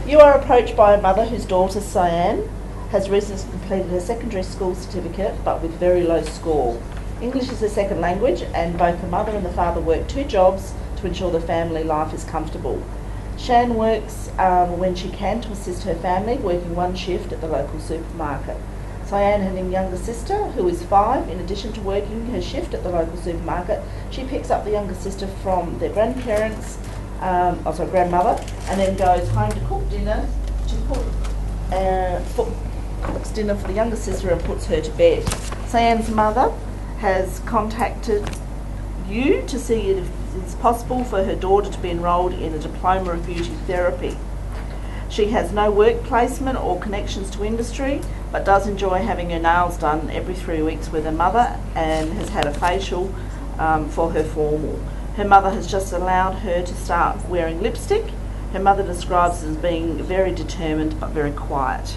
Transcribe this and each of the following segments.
You are approached by a mother whose daughter, Cyan, has recently completed her secondary school certificate but with very low score. English is a second language and both the mother and the father work 2 jobs to ensure the family life is comfortable. Shan works when she can to assist her family, working 1 shift at the local supermarket. Cyan has a younger sister who is 5. In addition to working her shift at the local supermarket, she picks up the younger sister from their grandparents, grandmother, and then goes home to cook dinner, cooks dinner for the younger sister and puts her to bed. Cyan's mother has contacted you to see if it's possible for her daughter to be enrolled in a diploma of beauty therapy. She has no work placement or connections to industry, but does enjoy having her nails done every 3 weeks with her mother and has had a facial for her formal. Her mother has just allowed her to start wearing lipstick. Her mother describes her as being very determined but very quiet.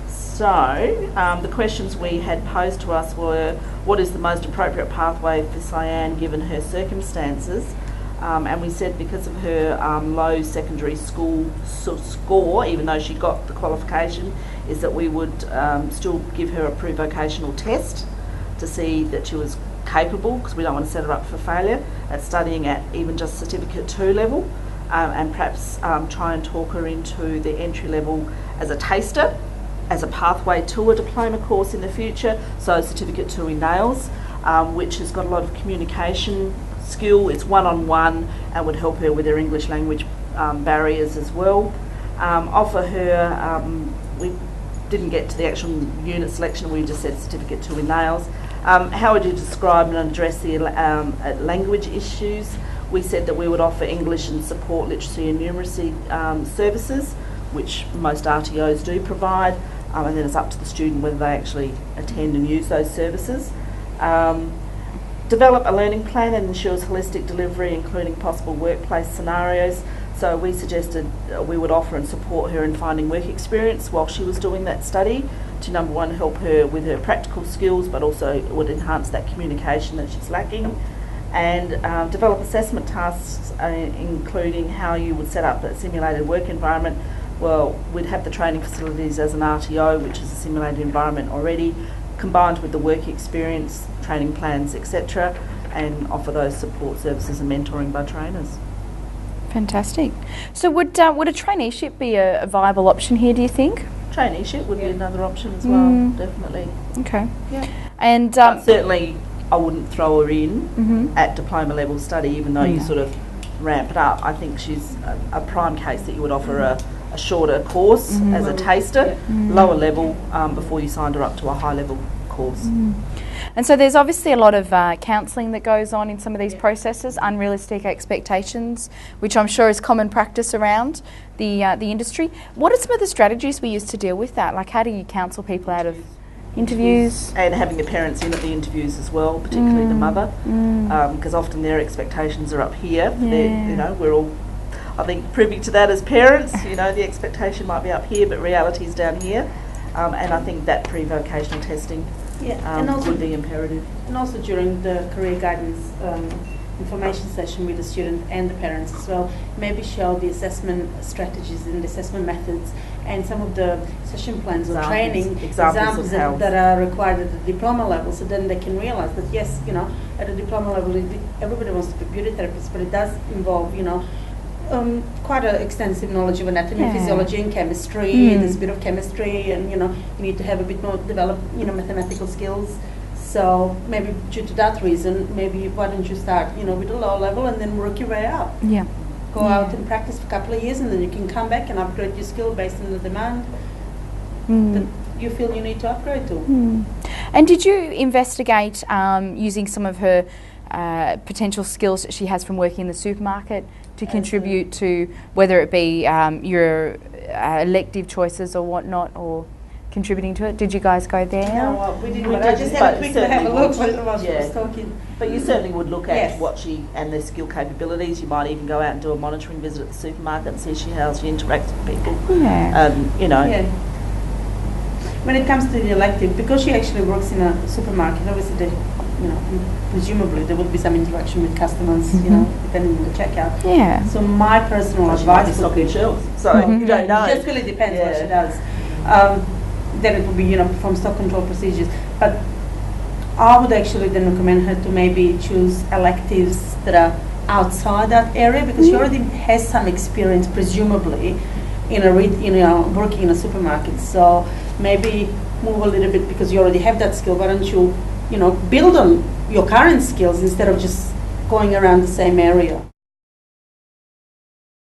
So, the questions we had posed to us were, what is the most appropriate pathway for Cyan given her circumstances? And we said because of her low secondary school score, even though she got the qualification, is that we would still give her a pre-vocational test to see that she was capable, because we don't want to set her up for failure at studying at even just Certificate 2 level, and perhaps try and talk her into the entry level as a taster, as a pathway to a diploma course in the future, so Certificate 2 in nails, which has got a lot of communication skill. It's one-on-one and would help her with her English language barriers as well. Offer her, we didn't get to the actual unit selection, we just said Certificate 2 in nails. How would you describe and address the language issues? We said that we would offer English and support literacy and numeracy services, which most RTOs do provide, and then it's up to the student whether they actually attend and use those services. Develop a learning plan that ensures holistic delivery, including possible workplace scenarios. So we suggested we would offer and support her in finding work experience while she was doing that study to, number one, help her with her practical skills, but also it would enhance that communication that she's lacking. And develop assessment tasks, including how you would set up a simulated work environment. Well, we'd have the training facilities as an RTO, which is a simulated environment already, combined with the work experience, training plans, etc., and offer those support services and mentoring by trainers. Fantastic. So would a traineeship be a viable option here, do you think? Traineeship would be another option as well, definitely. Okay. Yeah. And but certainly I wouldn't throw her in at diploma level study, even though you sort of ramp it up. I think she's a prime case that you would offer a shorter course as a taster, lower level, before you signed her up to a high level course. And so there's obviously a lot of counselling that goes on in some of these processes, unrealistic expectations, which I'm sure is common practice around the industry. What are some of the strategies we use to deal with that? Like, how do you counsel people out of interviews? And having the parents in at the interviews as well, particularly the mother, because often their expectations are up here. You know, we're all, I think, privy to that as parents. You know, the expectation might be up here, but reality is down here. And I think that pre-vocational testing and also would be imperative. And also during the career guidance information session with the student and the parents as well, maybe show the assessment strategies and the assessment methods and some of the session plans or training examples that are required at the diploma level, so then they can realize that yes, you know, at the diploma level everybody wants to be beauty therapist, but it does involve, you know, quite an extensive knowledge of anatomy, physiology and chemistry. There's a bit of chemistry, and you know, you need to have a bit more developed, you know, mathematical skills. So maybe due to that reason, maybe why don't you start, you know, with a low level and then work your way up. Go out and practice for a couple of years, and then you can come back and upgrade your skill based on the demand that you feel you need to upgrade to. And did you investigate using some of her potential skills that she has from working in the supermarket to contribute to whether it be your elective choices or whatnot, or contributing to it? Did you guys go there? No, well, we didn't. I just had a quick have a look while she was talking. But you certainly would look at what she and their skill capabilities. You might even go out and do a monitoring visit at the supermarket and see how she interacts with people. You know. When it comes to the elective, because she actually works in a supermarket, obviously presumably there will be some interaction with customers, depending on the checkout. Yeah. So my personal She might be advice stocking shelves, so Mhm. you don't know. It just really depends what Yeah. she does. Then it will be, from stock control procedures. But I would actually then recommend her to maybe choose electives that are outside that area, because she already has some experience, presumably, working in a supermarket. So maybe move a little bit, because you already have that skill. Why don't you, build on your current skills instead of just going around the same area?